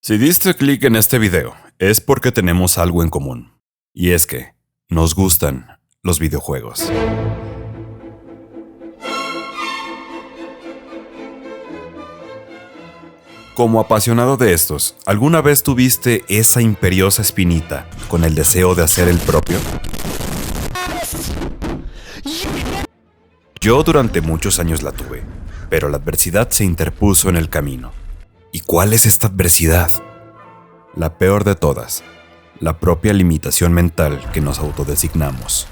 Si diste clic en este video, es porque tenemos algo en común. Y es que nos gustan los videojuegos. Como apasionado de estos, ¿alguna vez tuviste esa imperiosa espinita con el deseo de hacer el propio? Yo durante muchos años la tuve, pero la adversidad se interpuso en el camino. ¿Y cuál es esta adversidad? La peor de todas, la propia limitación mental que nos autodesignamos.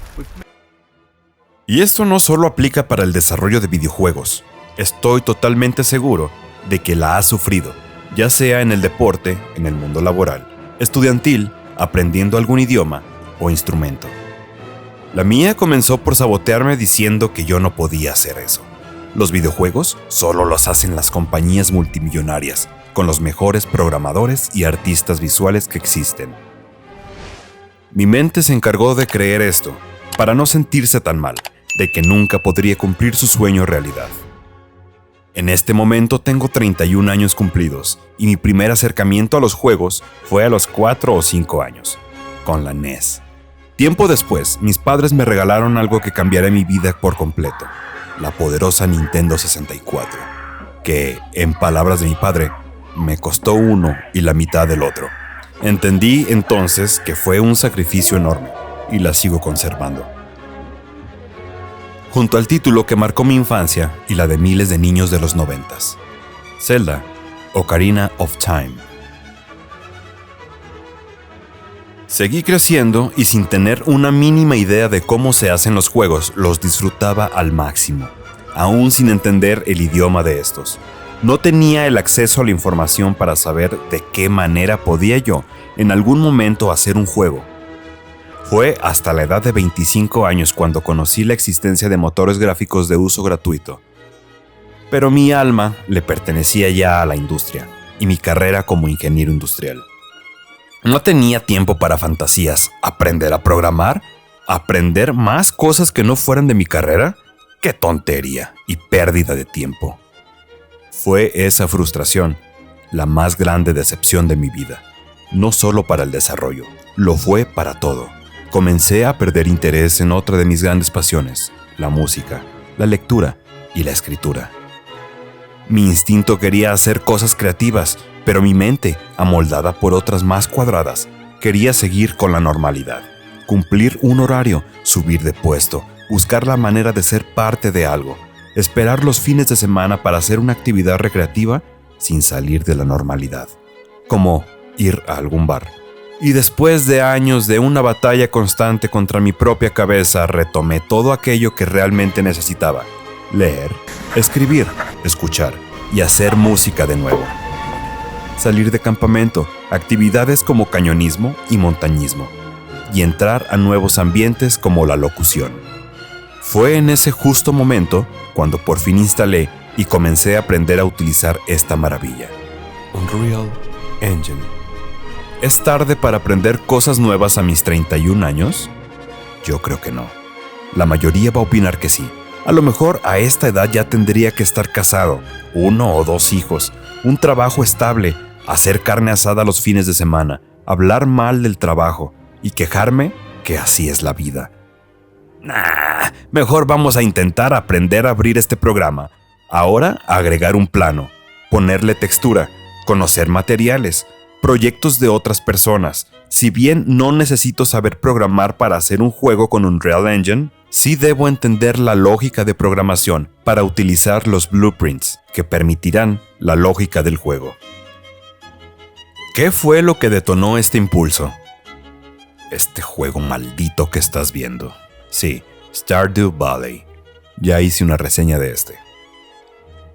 Y esto no solo aplica para el desarrollo de videojuegos. Estoy totalmente seguro de que la has sufrido, ya sea en el deporte, en el mundo laboral, estudiantil, aprendiendo algún idioma o instrumento. La mía comenzó por sabotearme diciendo que yo no podía hacer eso. Los videojuegos solo los hacen las compañías multimillonarias, con los mejores programadores y artistas visuales que existen. Mi mente se encargó de creer esto, para no sentirse tan mal, de que nunca podría cumplir su sueño realidad. En este momento tengo 31 años cumplidos, y mi primer acercamiento a los juegos fue a los 4 o 5 años, con la NES. Tiempo después, mis padres me regalaron algo que cambiaría mi vida por completo, la poderosa Nintendo 64, que, en palabras de mi padre, me costó uno y la mitad del otro. Entendí entonces que fue un sacrificio enorme, y la sigo conservando. Junto al título que marcó mi infancia y la de miles de niños de los 90s, Zelda, Ocarina of Time. Seguí creciendo y sin tener una mínima idea de cómo se hacen los juegos, los disfrutaba al máximo, aún sin entender el idioma de estos. No tenía el acceso a la información para saber de qué manera podía yo, en algún momento, hacer un juego. Fue hasta la edad de 25 años cuando conocí la existencia de motores gráficos de uso gratuito. Pero mi alma le pertenecía ya a la industria, y mi carrera como ingeniero industrial. No tenía tiempo para fantasías. ¿Aprender a programar? ¿Aprender más cosas que no fueran de mi carrera? ¡Qué tontería y pérdida de tiempo! Fue esa frustración la más grande decepción de mi vida. No solo para el desarrollo, lo fue para todo. Comencé a perder interés en otra de mis grandes pasiones, la música, la lectura y la escritura. Mi instinto quería hacer cosas creativas, pero mi mente, amoldada por otras más cuadradas, quería seguir con la normalidad, cumplir un horario, subir de puesto, buscar la manera de ser parte de algo, esperar los fines de semana para hacer una actividad recreativa sin salir de la normalidad, como ir a algún bar. Y después de años de una batalla constante contra mi propia cabeza, retomé todo aquello que realmente necesitaba: leer, escribir, escuchar y hacer música de nuevo. Salir de campamento, actividades como cañonismo y montañismo, y entrar a nuevos ambientes como la locución. Fue en ese justo momento cuando por fin instalé y comencé a aprender a utilizar esta maravilla, Unreal Engine. ¿Es tarde para aprender cosas nuevas a mis 31 años? Yo creo que no. La mayoría va a opinar que sí. A lo mejor a esta edad ya tendría que estar casado, 1 o 2 hijos, un trabajo estable, hacer carne asada los fines de semana, hablar mal del trabajo y quejarme que así es la vida. Mejor vamos a intentar aprender a abrir este programa. Ahora agregar un plano, ponerle textura, conocer materiales, proyectos de otras personas. Si bien no necesito saber programar para hacer un juego con Unreal Engine, sí debo entender la lógica de programación para utilizar los blueprints que permitirán la lógica del juego. ¿Qué fue lo que detonó este impulso? Este juego maldito que estás viendo. Sí, Stardew Valley. Ya hice una reseña de este.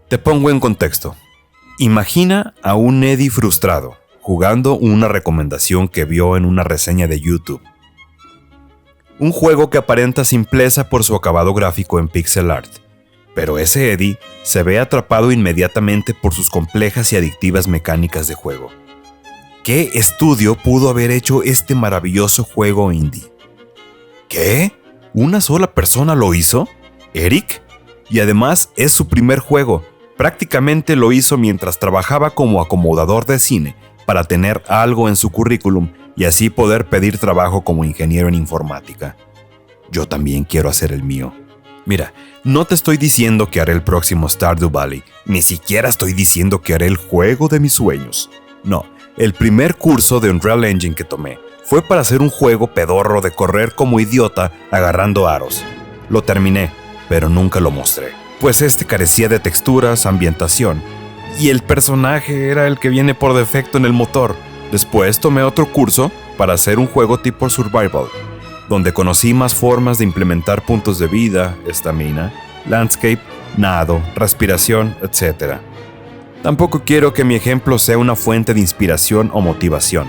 Te pongo en contexto. Imagina a un Eddie frustrado jugando una recomendación que vio en una reseña de YouTube. Un juego que aparenta simpleza por su acabado gráfico en pixel art, pero ese Eddie se ve atrapado inmediatamente por sus complejas y adictivas mecánicas de juego. ¿Qué estudio pudo haber hecho este maravilloso juego indie? ¿Qué? ¿Una sola persona lo hizo? ¿Eric? Y además es su primer juego. Prácticamente lo hizo mientras trabajaba como acomodador de cine para tener algo en su currículum y así poder pedir trabajo como ingeniero en informática. Yo también quiero hacer el mío. Mira, no te estoy diciendo que haré el próximo Stardew Valley, ni siquiera estoy diciendo que haré el juego de mis sueños. No, el primer curso de Unreal Engine que tomé fue para hacer un juego pedorro de correr como idiota agarrando aros. Lo terminé, pero nunca lo mostré, pues este carecía de texturas, ambientación, y el personaje era el que viene por defecto en el motor. Después tomé otro curso para hacer un juego tipo survival, donde conocí más formas de implementar puntos de vida, estamina, landscape, nado, respiración, etc. Tampoco quiero que mi ejemplo sea una fuente de inspiración o motivación.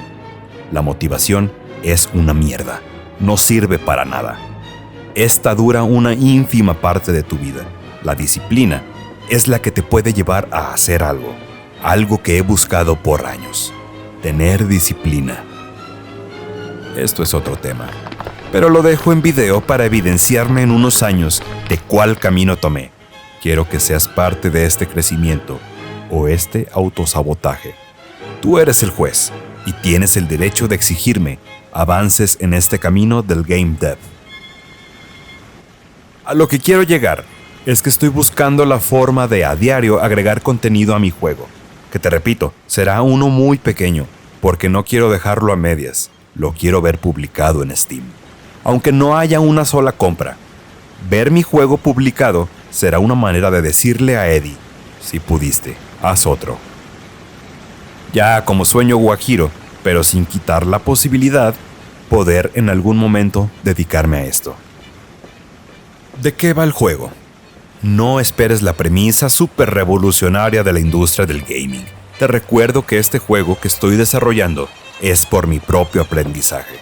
La motivación es una mierda, no sirve para nada. Esta dura una ínfima parte de tu vida. La disciplina es la que te puede llevar a hacer algo que he buscado por años. Tener disciplina. Esto es otro tema, pero lo dejo en video para evidenciarme en unos años de cuál camino tomé. Quiero que seas parte de este crecimiento o este autosabotaje. Tú eres el juez y tienes el derecho de exigirme avances en este camino del game dev. A lo que quiero llegar es que estoy buscando la forma de a diario agregar contenido a mi juego, que te repito, será uno muy pequeño, porque no quiero dejarlo a medias, lo quiero ver publicado en Steam. Aunque no haya una sola compra, ver mi juego publicado será una manera de decirle a Eddie, si pudiste, haz otro. Ya como sueño guajiro, pero sin quitar la posibilidad, poder en algún momento dedicarme a esto. ¿De qué va el juego? No esperes la premisa súper revolucionaria de la industria del gaming. Te recuerdo que este juego que estoy desarrollando es por mi propio aprendizaje.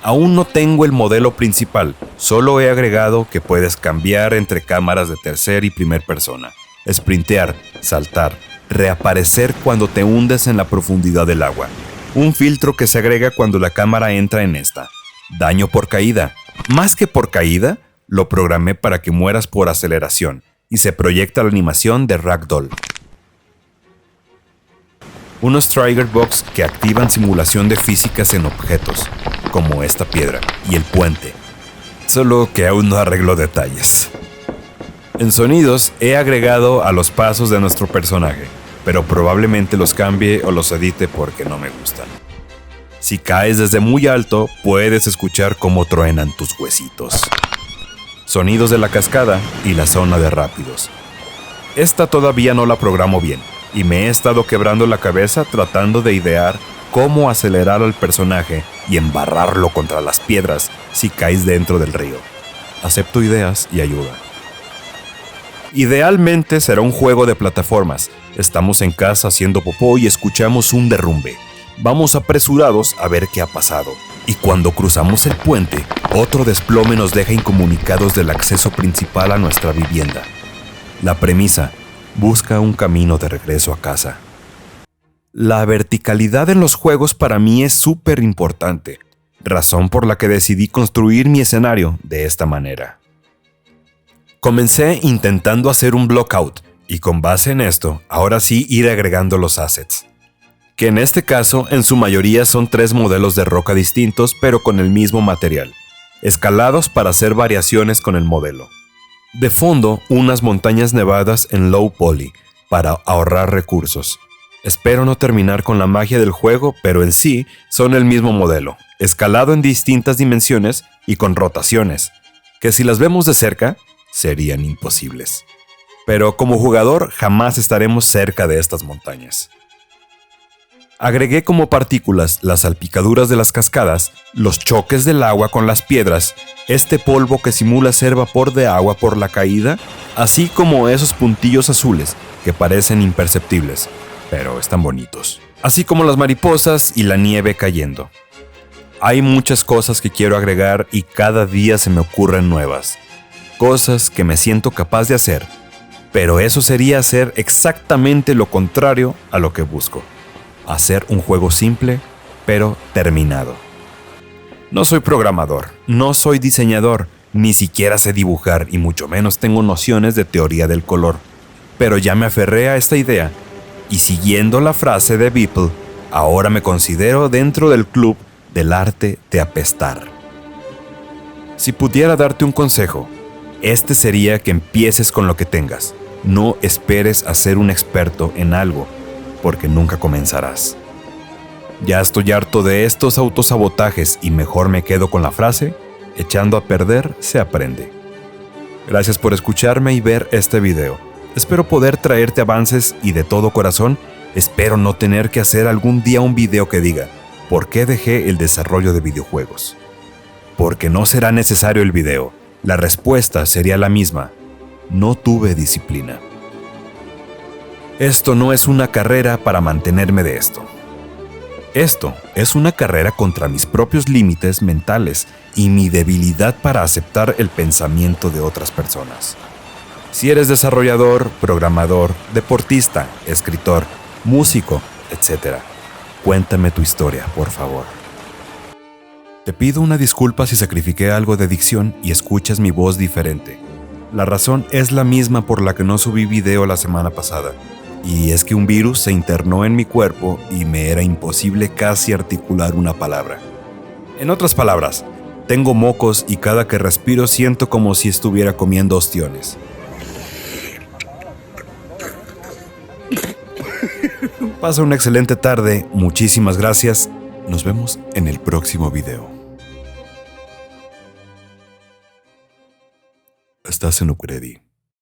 Aún no tengo el modelo principal, solo he agregado que puedes cambiar entre cámaras de tercera y primera persona, sprintear, saltar, reaparecer cuando te hundes en la profundidad del agua, un filtro que se agrega cuando la cámara entra en esta, daño por caída. Más que por caída, lo programé para que mueras por aceleración y se proyecta la animación de Ragdoll. Unos trigger box que activan simulación de físicas en objetos, como esta piedra y el puente, solo que aún no arreglo detalles. En sonidos he agregado a los pasos de nuestro personaje, pero probablemente los cambie o los edite porque no me gustan. Si caes desde muy alto, puedes escuchar cómo truenan tus huesitos. Sonidos de la cascada y la zona de rápidos. Esta todavía no la programo bien, y me he estado quebrando la cabeza tratando de idear cómo acelerar al personaje y embarrarlo contra las piedras si caes dentro del río. Acepto ideas y ayuda. Idealmente será un juego de plataformas. Estamos en casa haciendo popó y escuchamos un derrumbe. Vamos apresurados a ver qué ha pasado. Y cuando cruzamos el puente, otro desplome nos deja incomunicados del acceso principal a nuestra vivienda. La premisa: busca un camino de regreso a casa. La verticalidad en los juegos para mí es súper importante, razón por la que decidí construir mi escenario de esta manera. Comencé intentando hacer un blockout y con base en esto, ahora sí ir agregando los assets, que en este caso en su mayoría son 3 modelos de roca distintos pero con el mismo material, escalados para hacer variaciones con el modelo. De fondo, unas montañas nevadas en low poly para ahorrar recursos. Espero no terminar con la magia del juego, pero en sí son el mismo modelo, escalado en distintas dimensiones y con rotaciones, que si las vemos de cerca, serían imposibles. Pero como jugador jamás estaremos cerca de estas montañas. Agregué como partículas las salpicaduras de las cascadas, los choques del agua con las piedras, este polvo que simula ser vapor de agua por la caída, así como esos puntillos azules que parecen imperceptibles, pero están bonitos, así como las mariposas y la nieve cayendo. Hay muchas cosas que quiero agregar y cada día se me ocurren nuevas, cosas que me siento capaz de hacer, pero eso sería hacer exactamente lo contrario a lo que busco. Hacer un juego simple, pero terminado. No soy programador, no soy diseñador, ni siquiera sé dibujar y mucho menos tengo nociones de teoría del color. Pero ya me aferré a esta idea y siguiendo la frase de Beeple, Ahora me considero dentro del club del arte de apestar. Si pudiera darte un consejo, este sería que empieces con lo que tengas. No esperes a ser un experto en algo, porque nunca comenzarás. Ya estoy harto de estos autosabotajes y mejor me quedo con la frase: echando a perder se aprende. Gracias por escucharme y ver este video. Espero poder traerte avances y de todo corazón, espero no tener que hacer algún día un video que diga: ¿por qué dejé el desarrollo de videojuegos? Porque no será necesario el video. La respuesta sería la misma: no tuve disciplina. Esto no es una carrera para mantenerme de esto. Esto es una carrera contra mis propios límites mentales y mi debilidad para aceptar el pensamiento de otras personas. Si eres desarrollador, programador, deportista, escritor, músico, etc., cuéntame tu historia, por favor. Te pido una disculpa si sacrifiqué algo de dicción y escuchas mi voz diferente. La razón es la misma por la que no subí video la semana pasada, y es que un virus se internó en mi cuerpo y me era imposible casi articular una palabra. En otras palabras, tengo mocos y cada que respiro siento como si estuviera comiendo ostiones. Pasa una excelente tarde, muchísimas gracias, nos vemos en el próximo video. Estás en Ucredi.